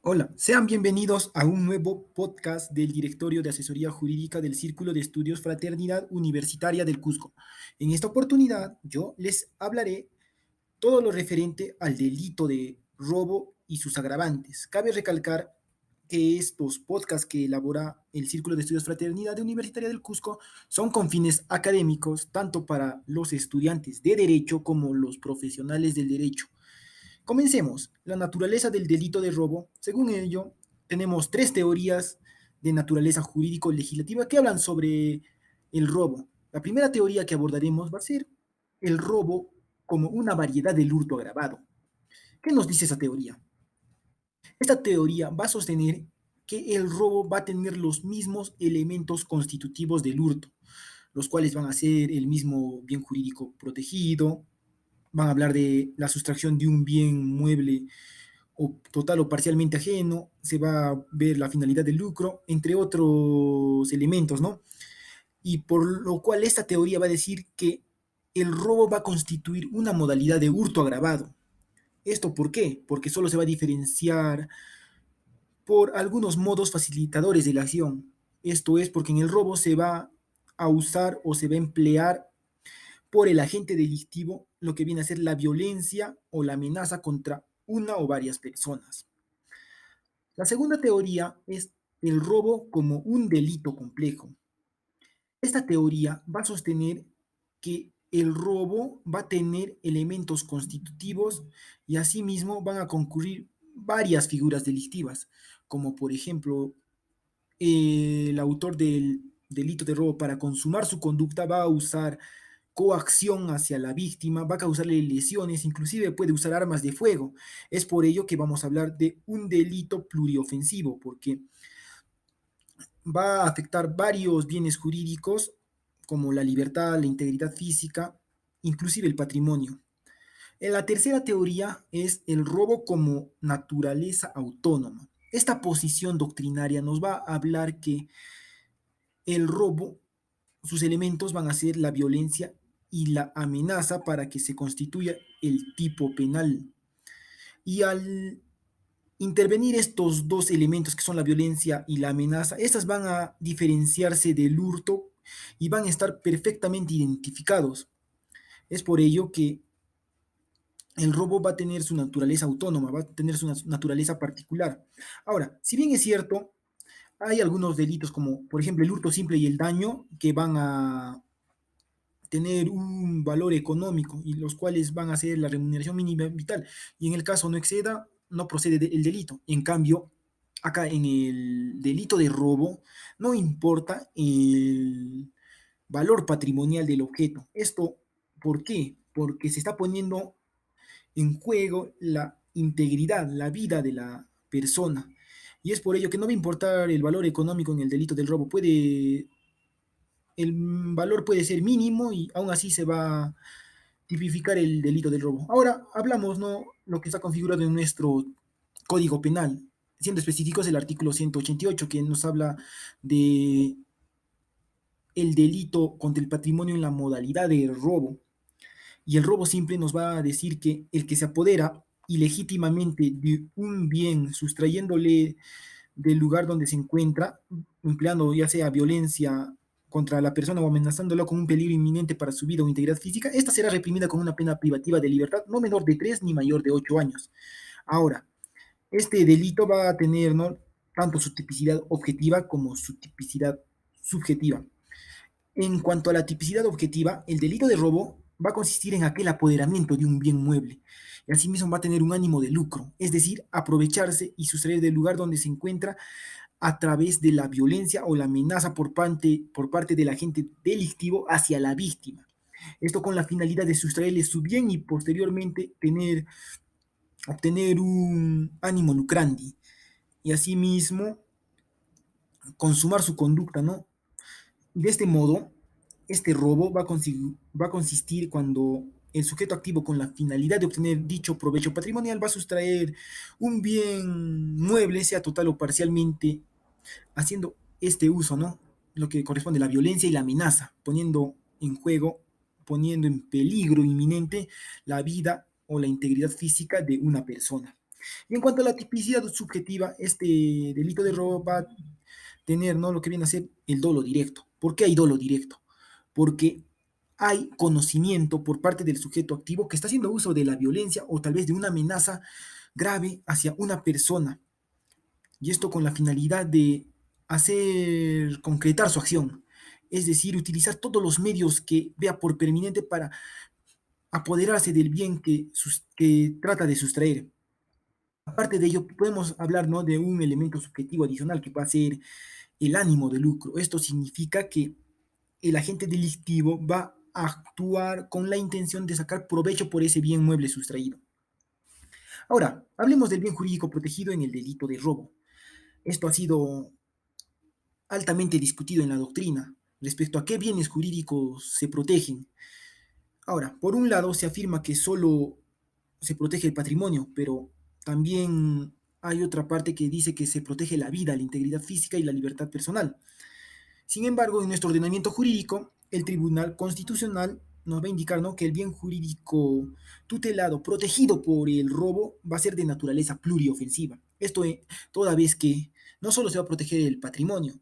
Hola, sean bienvenidos a un nuevo podcast del Directorio de Asesoría Jurídica del Círculo de Estudios Fraternidad Universitaria del Cusco. En esta oportunidad, yo les hablaré todo lo referente al delito de robo y sus agravantes. Cabe recalcar que estos podcasts que elabora el Círculo de Estudios Fraternidad Universitaria del Cusco son con fines académicos, tanto para los estudiantes de Derecho como los profesionales del Derecho. Comencemos. La naturaleza del delito de robo. Según ello, tenemos tres teorías de naturaleza jurídico-legislativa que hablan sobre el robo. La primera teoría que abordaremos va a ser el robo como una variedad del hurto agravado. ¿Qué nos dice esa teoría? Esta teoría va a sostener que el robo va a tener los mismos elementos constitutivos del hurto, los cuales van a ser el mismo bien jurídico protegido, van a hablar de la sustracción de un bien mueble o total o parcialmente ajeno, se va a ver la finalidad del lucro, entre otros elementos, ¿no? Y por lo cual esta teoría va a decir que el robo va a constituir una modalidad de hurto agravado. ¿Esto por qué? Porque solo se va a diferenciar por algunos modos facilitadores de la acción. Esto es porque en el robo se va a usar o se va a emplear por el agente delictivo lo que viene a ser la violencia o la amenaza contra una o varias personas. La segunda teoría es el robo como un delito complejo. Esta teoría va a sostener que el robo va a tener elementos constitutivos y asimismo van a concurrir varias figuras delictivas, como por ejemplo el autor del delito de robo para consumar su conducta va a usar coacción hacia la víctima, va a causarle lesiones, inclusive puede usar armas de fuego. Es por ello que vamos a hablar de un delito pluriofensivo, porque va a afectar varios bienes jurídicos como la libertad, la integridad física, inclusive el patrimonio. En la tercera teoría es el robo como naturaleza autónoma. Esta posición doctrinaria nos va a hablar que el robo, sus elementos van a ser la violencia y la amenaza para que se constituya el tipo penal. Y al intervenir estos dos elementos que son la violencia y la amenaza, estas van a diferenciarse del hurto y van a estar perfectamente identificados. Es por ello que el robo va a tener su naturaleza autónoma, va a tener su naturaleza particular. Ahora, si bien es cierto, hay algunos delitos como, por ejemplo, el hurto simple y el daño que van a tener un valor económico y los cuales van a ser la remuneración mínima vital y en el caso no exceda, no procede el delito. En cambio, acá en el delito de robo no importa el valor patrimonial del objeto. ¿Esto por qué? Porque se está poniendo en juego la integridad, la vida de la persona. Y es por ello que no va a importar el valor económico en el delito del robo. El valor puede ser mínimo y aún así se va a tipificar el delito del robo. Ahora hablamos, ¿no? Lo que está configurado en nuestro Código Penal, siendo específicos el artículo 188, que nos habla de el delito contra el patrimonio en la modalidad de robo. Y el robo simple nos va a decir que el que se apodera ilegítimamente de un bien, sustrayéndole del lugar donde se encuentra, empleando ya sea violencia contra la persona o amenazándola con un peligro inminente para su vida o integridad física, esta será reprimida con una pena privativa de libertad no menor de 3 ni mayor de 8 años. Ahora, este delito va a tener, ¿no?, tanto su tipicidad objetiva como su tipicidad subjetiva. En cuanto a la tipicidad objetiva, el delito de robo va a consistir en aquel apoderamiento de un bien mueble y asimismo va a tener un ánimo de lucro, es decir, aprovecharse y sustraer del lugar donde se encuentra a través de la violencia o la amenaza por parte del agente delictivo hacia la víctima. Esto con la finalidad de sustraerle su bien y posteriormente obtener un ánimo lucrandi y asimismo consumar su conducta, ¿no? De este modo, este robo va a consistir cuando el sujeto activo con la finalidad de obtener dicho provecho patrimonial va a sustraer un bien mueble, sea total o parcialmente, haciendo este uso, ¿no? Lo que corresponde a la violencia y la amenaza, poniendo en juego, poniendo en peligro inminente la vida o la integridad física de una persona. Y en cuanto a la tipicidad subjetiva, este delito de robo va a tener, ¿no?, lo que viene a ser el dolo directo. ¿Por qué hay dolo directo? Porque hay conocimiento por parte del sujeto activo que está haciendo uso de la violencia o tal vez de una amenaza grave hacia una persona, y esto con la finalidad de hacer concretar su acción, es decir, utilizar todos los medios que vea por pertinente para apoderarse del bien que trata de sustraer. Aparte de ello, podemos hablar, ¿no?, de un elemento subjetivo adicional que va a ser el ánimo de lucro. Esto significa que el agente delictivo va a actuar con la intención de sacar provecho por ese bien mueble sustraído. Ahora, hablemos del bien jurídico protegido en el delito de robo. Esto ha sido altamente discutido en la doctrina respecto a qué bienes jurídicos se protegen. Ahora, por un lado se afirma que solo se protege el patrimonio, pero también hay otra parte que dice que se protege la vida, la integridad física y la libertad personal. Sin embargo, en nuestro ordenamiento jurídico, el Tribunal Constitucional nos va a indicar, ¿no?, que el bien jurídico tutelado, protegido por el robo, va a ser de naturaleza pluriofensiva. Esto toda vez que no solo se va a proteger el patrimonio,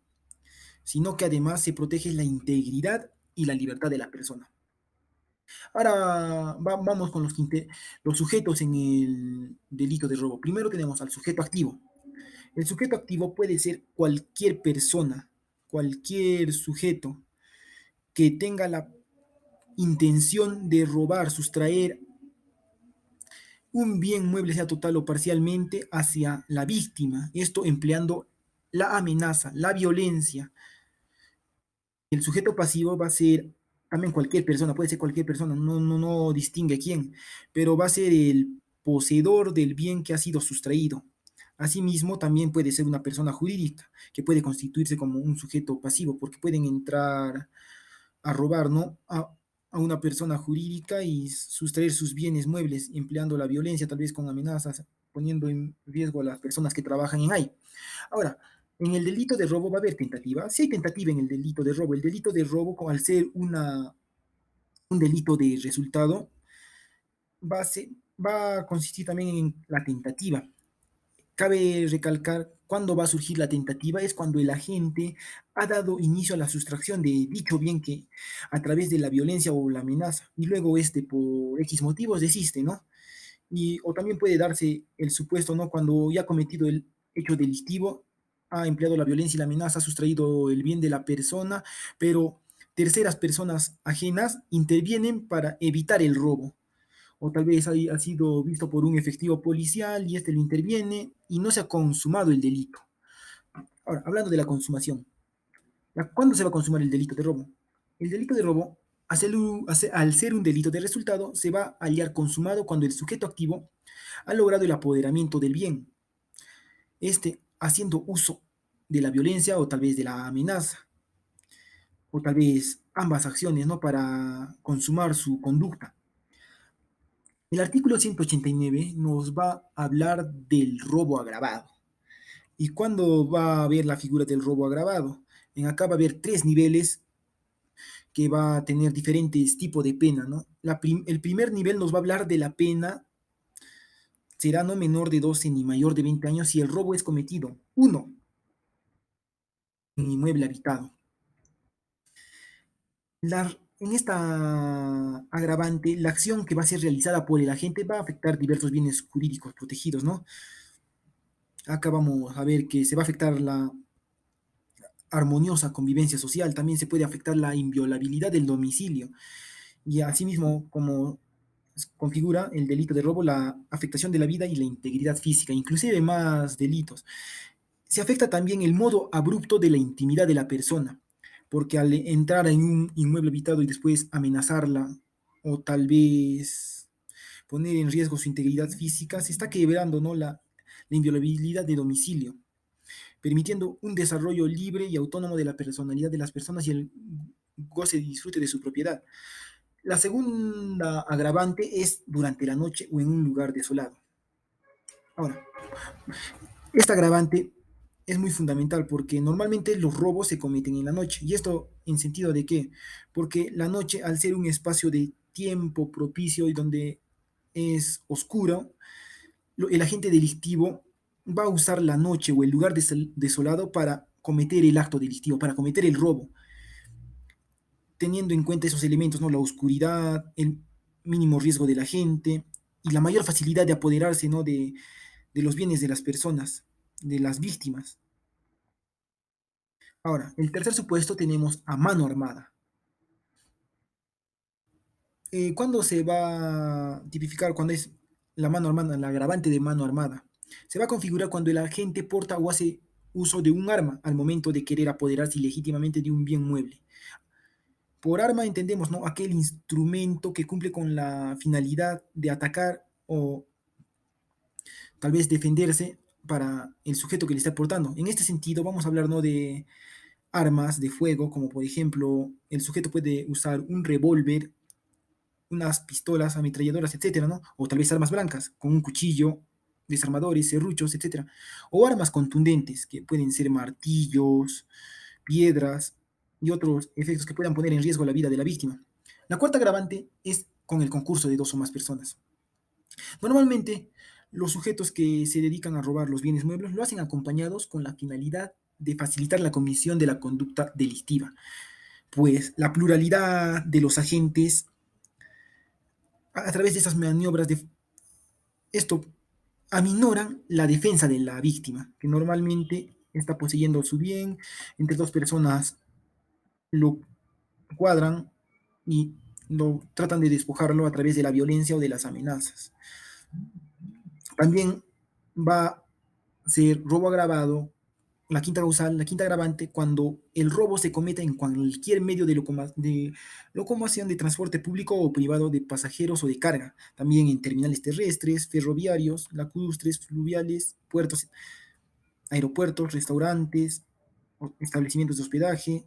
sino que además se protege la integridad y la libertad de la persona. Ahora vamos con los sujetos en el delito de robo. Primero tenemos al sujeto activo. El sujeto activo puede ser cualquier persona, cualquier sujeto que tenga la intención de robar, sustraer un bien mueble, sea total o parcialmente, hacia la víctima. Esto empleando la amenaza, la violencia. El sujeto pasivo va a ser también cualquier persona, puede ser cualquier persona, no distingue quién, pero va a ser el poseedor del bien que ha sido sustraído. Asimismo, también puede ser una persona jurídica, que puede constituirse como un sujeto pasivo, porque pueden entrar a robar, ¿no?, a una persona jurídica y sustraer sus bienes muebles, empleando la violencia, tal vez con amenazas, poniendo en riesgo a las personas que trabajan en ahí. Ahora, en el delito de robo va a haber tentativa. Si hay tentativa en el delito de robo, al ser un delito de resultado, va a, ser, va a consistir también en la tentativa. Cabe recalcar cuándo va a surgir la tentativa, es cuando el agente ha dado inicio a la sustracción de dicho bien que a través de la violencia o la amenaza, y luego este por X motivos desiste, ¿no? O también puede darse el supuesto, ¿no?, cuando ya ha cometido el hecho delictivo, ha empleado la violencia y la amenaza, ha sustraído el bien de la persona, pero terceras personas ajenas intervienen para evitar el robo. O tal vez ha sido visto por un efectivo policial y este le interviene y no se ha consumado el delito. Ahora, hablando de la consumación, ¿cuándo se va a consumar el delito de robo? El delito de robo, al ser un delito de resultado, se va a hallar consumado cuando el sujeto activo ha logrado el apoderamiento del bien, haciendo uso de la violencia o tal vez de la amenaza, o tal vez ambas acciones, ¿no?, para consumar su conducta. El artículo 189 nos va a hablar del robo agravado. ¿Y cuándo va a haber la figura del robo agravado? En acá va a haber tres niveles que va a tener diferentes tipos de pena, ¿no? El primer nivel nos va a hablar de la pena, será no menor de 12 ni mayor de 20 años si el robo es cometido, uno, en inmueble habitado. En esta agravante, la acción que va a ser realizada por el agente va a afectar diversos bienes jurídicos protegidos, ¿no? Acá vamos a ver que se va a afectar la armoniosa convivencia social, también se puede afectar la inviolabilidad del domicilio y asimismo, como configura el delito de robo, la afectación de la vida y la integridad física, inclusive más delitos. Se afecta también el modo abrupto de la intimidad de la persona, porque al entrar en un inmueble habitado y después amenazarla o tal vez poner en riesgo su integridad física, se está quebrando, ¿no?, la inviolabilidad de domicilio, permitiendo un desarrollo libre y autónomo de la personalidad de las personas y el goce y disfrute de su propiedad. La segunda agravante es durante la noche o en un lugar desolado. Ahora, esta agravante es muy fundamental porque normalmente los robos se cometen en la noche. ¿Y esto en sentido de qué? Porque la noche, al ser un espacio de tiempo propicio y donde es oscuro, el agente delictivo va a usar la noche o el lugar desolado para cometer el acto delictivo, para cometer el robo, teniendo en cuenta esos elementos, ¿no? La oscuridad, el mínimo riesgo de la gente y la mayor facilidad de apoderarse, ¿no? De los bienes de las personas, de las víctimas. Ahora, el tercer supuesto tenemos a mano armada. ¿Cuándo se va a tipificar cuando es la mano armada, el agravante de mano armada? Se va a configurar cuando el agente porta o hace uso de un arma al momento de querer apoderarse ilegítimamente de un bien mueble. Por arma entendemos, ¿no? Aquel instrumento que cumple con la finalidad de atacar o tal vez defenderse para el sujeto que le está portando. En este sentido, vamos a hablar, ¿no? De armas de fuego, como por ejemplo, el sujeto puede usar un revólver, unas pistolas, ametralladoras, etcétera, ¿no? O tal vez armas blancas, con un cuchillo, desarmadores, serruchos, etcétera. O armas contundentes, que pueden ser martillos, piedras y otros efectos que puedan poner en riesgo la vida de la víctima. La cuarta agravante es con el concurso de dos o más personas. Normalmente, los sujetos que se dedican a robar los bienes muebles lo hacen acompañados con la finalidad de facilitar la comisión de la conducta delictiva, pues la pluralidad de los agentes a través de esas maniobras de esto aminoran la defensa de la víctima, que normalmente está poseyendo su bien, entre dos personas lo cuadran y lo tratan de despojarlo a través de la violencia o de las amenazas. También va a ser robo agravado, la quinta causal, la quinta agravante, cuando el robo se cometa en cualquier medio de locomoción de transporte público o privado de pasajeros o de carga, también en terminales terrestres, ferroviarios, lacustres, fluviales, puertos, aeropuertos, restaurantes, establecimientos de hospedaje,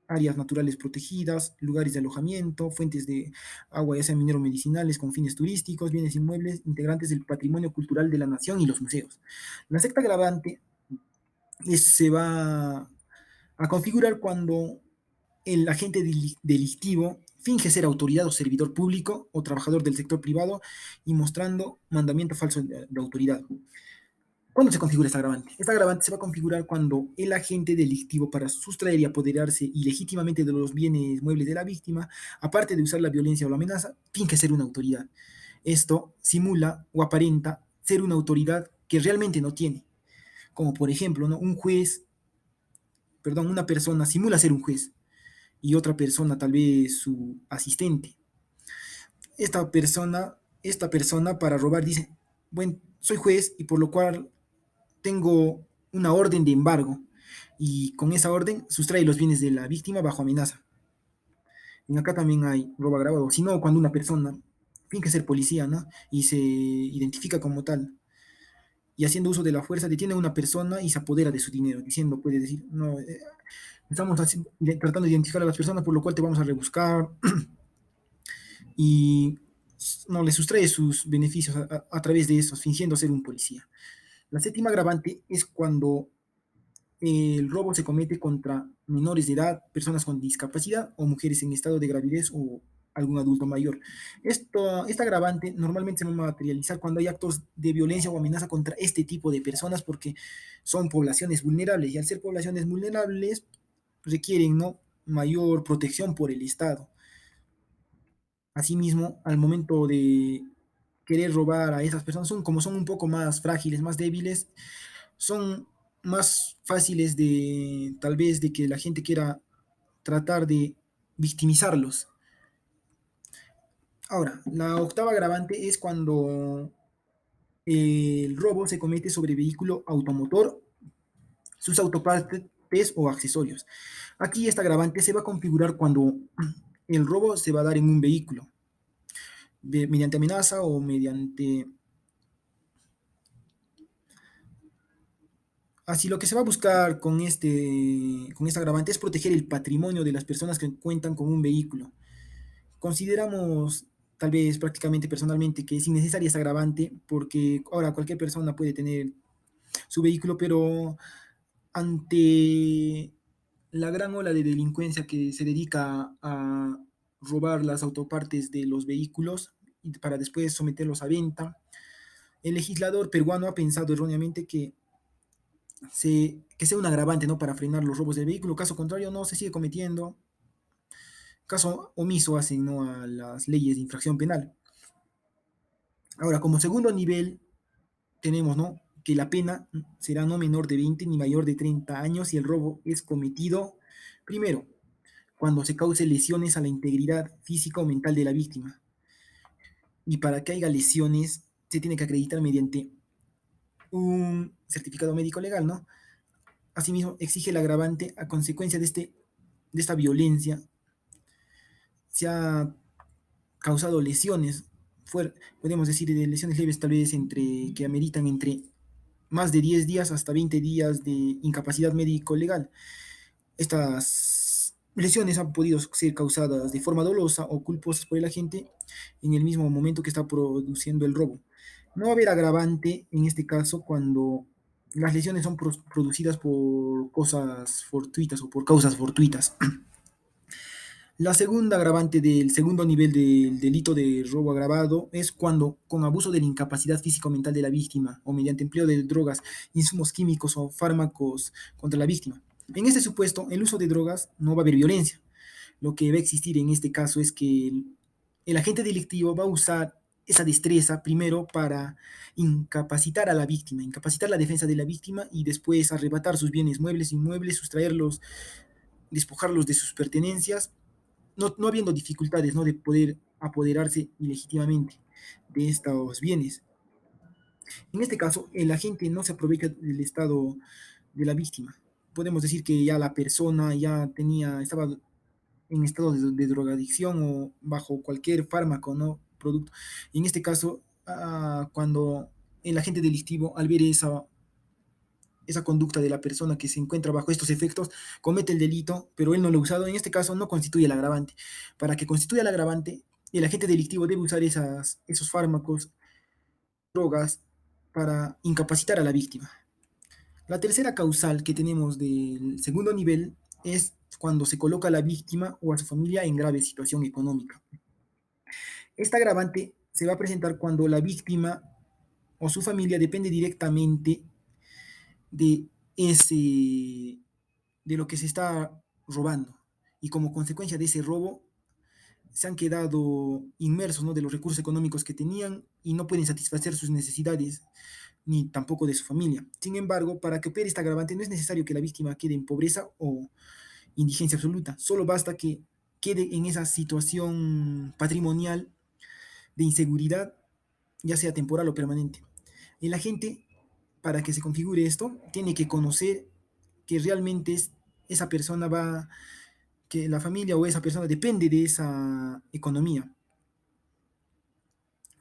áreas naturales protegidas, lugares de alojamiento, fuentes de agua, ya sean mineros medicinales con fines turísticos, bienes inmuebles, integrantes del patrimonio cultural de la nación y los museos. La sexta agravante se va a configurar cuando el agente delictivo finge ser autoridad o servidor público o trabajador del sector privado y mostrando mandamiento falso de autoridad. ¿Cuándo se configura esta agravante? Esta agravante se va a configurar cuando el agente delictivo, para sustraer y apoderarse ilegítimamente de los bienes muebles de la víctima, aparte de usar la violencia o la amenaza, finge ser una autoridad. Esto simula o aparenta ser una autoridad que realmente no tiene. Como por ejemplo, ¿no? Un juez, perdón, una persona simula ser un juez y otra persona tal vez su asistente. Esta persona para robar dice, bueno, soy juez y por lo cual tengo una orden de embargo y con esa orden sustrae los bienes de la víctima bajo amenaza. En acá también hay robo agravado, sino cuando una persona finge ser policía, ¿no? Y se identifica como tal y haciendo uso de la fuerza detiene a una persona y se apodera de su dinero, diciendo, puede decir, no, estamos tratando de identificar a las personas por lo cual te vamos a rebuscar y no le sustrae sus beneficios a través de eso, fingiendo ser un policía. La séptima agravante es cuando el robo se comete contra menores de edad, personas con discapacidad o mujeres en estado de gravidez o algún adulto mayor. Esta agravante normalmente se va a materializar cuando hay actos de violencia o amenaza contra este tipo de personas porque son poblaciones vulnerables y al ser poblaciones vulnerables requieren, ¿no? Mayor protección por el Estado. Asimismo, al momento de querer robar a esas personas, como son un poco más frágiles, más débiles, son más fáciles de tal vez de que la gente quiera tratar de victimizarlos. Ahora, la octava agravante es cuando el robo se comete sobre vehículo automotor, sus autopartes o accesorios. Aquí esta agravante se va a configurar cuando el robo se va a dar en un vehículo, mediante amenaza o mediante. Así lo que se va a buscar con esta agravante es proteger el patrimonio de las personas que cuentan con un vehículo. Consideramos tal vez prácticamente personalmente que es innecesaria esta agravante porque ahora cualquier persona puede tener su vehículo, pero ante la gran ola de delincuencia que se dedica a robar las autopartes de los vehículos y para después someterlos a venta, el legislador peruano ha pensado erróneamente que sea un agravante, ¿no? Para frenar los robos de vehículo. Caso contrario, no se sigue cometiendo. Caso omiso hacen, ¿no? A las leyes de infracción penal. Ahora, como segundo nivel, tenemos, ¿no? Que la pena será no menor de 20 ni mayor de 30 años si el robo es cometido, primero, cuando se cause lesiones a la integridad física o mental de la víctima. Y para que haya lesiones, se tiene que acreditar mediante un certificado médico legal, ¿no? Asimismo, exige el agravante a consecuencia de esta violencia, se ha causado lesiones, podemos decir de lesiones leves tal vez que ameritan entre más de 10 días hasta 20 días de incapacidad médico legal. Estas lesiones han podido ser causadas de forma dolosa o culposas por el agente en el mismo momento que está produciendo el robo. No va a haber agravante en este caso cuando las lesiones son producidas por cosas fortuitas o por causas fortuitas. La segunda agravante del segundo nivel del delito de robo agravado es cuando, con abuso de la incapacidad física o mental de la víctima o mediante empleo de drogas, insumos químicos o fármacos contra la víctima. En este supuesto, el uso de drogas no va a haber violencia. Lo que va a existir en este caso es que el agente delictivo va a usar esa destreza primero para incapacitar a la víctima, incapacitar la defensa de la víctima y después arrebatar sus bienes muebles, inmuebles, sustraerlos, despojarlos de sus pertenencias no habiendo dificultades, ¿no? De poder apoderarse ilegítimamente de estos bienes. En este caso, el agente no se aprovecha del estado de la víctima. Podemos decir que ya la persona estaba en estado de drogadicción o bajo cualquier fármaco, ¿no? Producto. En este caso, cuando el agente delictivo, al ver esa conducta de la persona que se encuentra bajo estos efectos, comete el delito, pero él no lo ha usado, en este caso no constituye el agravante. Para que constituya el agravante, el agente delictivo debe usar esos fármacos, drogas, para incapacitar a la víctima. La tercera causal que tenemos del segundo nivel es cuando se coloca a la víctima o a su familia en grave situación económica. Esta agravante se va a presentar cuando la víctima o su familia depende directamente de ese de lo que se está robando. Y como consecuencia de ese robo, se han quedado inmersos, ¿no? De los recursos económicos que tenían y no pueden satisfacer sus necesidades ni tampoco de su familia. Sin embargo, para que opere esta agravante no es necesario que la víctima quede en pobreza o indigencia absoluta, solo basta que quede en esa situación patrimonial de inseguridad, ya sea temporal o permanente. El agente, para que se configure esto, tiene que conocer que realmente esa persona que la familia o esa persona depende de esa economía,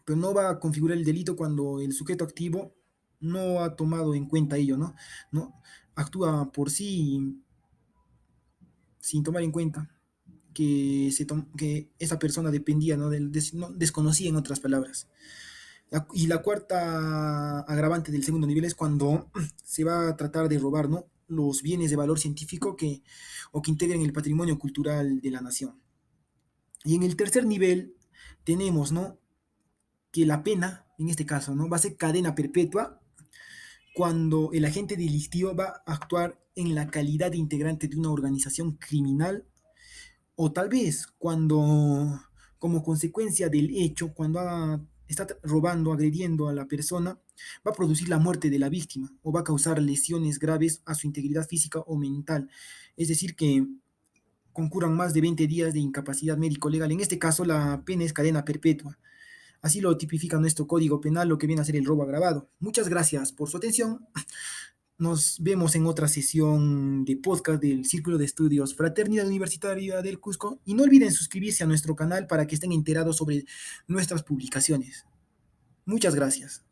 pero no va a configurar el delito cuando el sujeto activo no ha tomado en cuenta ello, ¿no? ¿No? Actúa por sí sin tomar en cuenta que esa persona dependía, ¿no? No, desconocía en otras palabras. Y la cuarta agravante del segundo nivel es cuando se va a tratar de robar, ¿no? Los bienes de valor científico o que integren el patrimonio cultural de la nación. Y en el tercer nivel tenemos, ¿no? Que la pena, en este caso, ¿no? Va a ser cadena perpetua cuando el agente delictivo va a actuar en la calidad de integrante de una organización criminal o tal vez cuando, como consecuencia del hecho, está robando, agrediendo a la persona, va a producir la muerte de la víctima o va a causar lesiones graves a su integridad física o mental. Es decir, que concurran más de 20 días de incapacidad médico-legal. En este caso, la pena es cadena perpetua. Así lo tipifica nuestro Código Penal, lo que viene a ser el robo agravado. Muchas gracias por su atención. Nos vemos en otra sesión de podcast del Círculo de Estudios Fraternidad Universitaria del Cusco y no olviden suscribirse a nuestro canal para que estén enterados sobre nuestras publicaciones. Muchas gracias.